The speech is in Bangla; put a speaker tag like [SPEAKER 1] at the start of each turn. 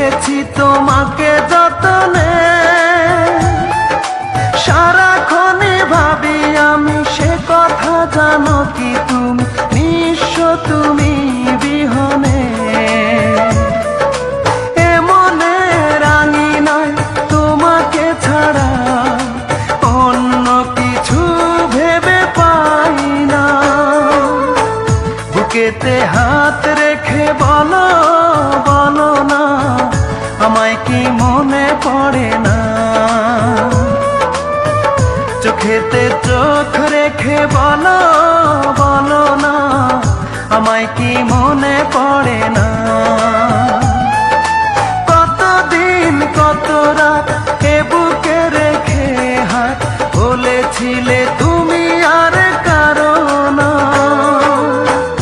[SPEAKER 1] রেখেছি তোমাকে যতনে, সারাক্ষণই ভাবি আমি সে কথা, জানো কি তুমি নিঃস্ব তুমি বিহনে। এমনে রাঙি নয় তোমাকে ছাড়া অন্য কিছু ভেবে পাই না। বুকেতে হাত রেখে বলো বলো না, আমায় কি মনে পড়ে না। চোখেতে চোখ রেখে বলো বলো না, আমায় কি মনে পড়ে না।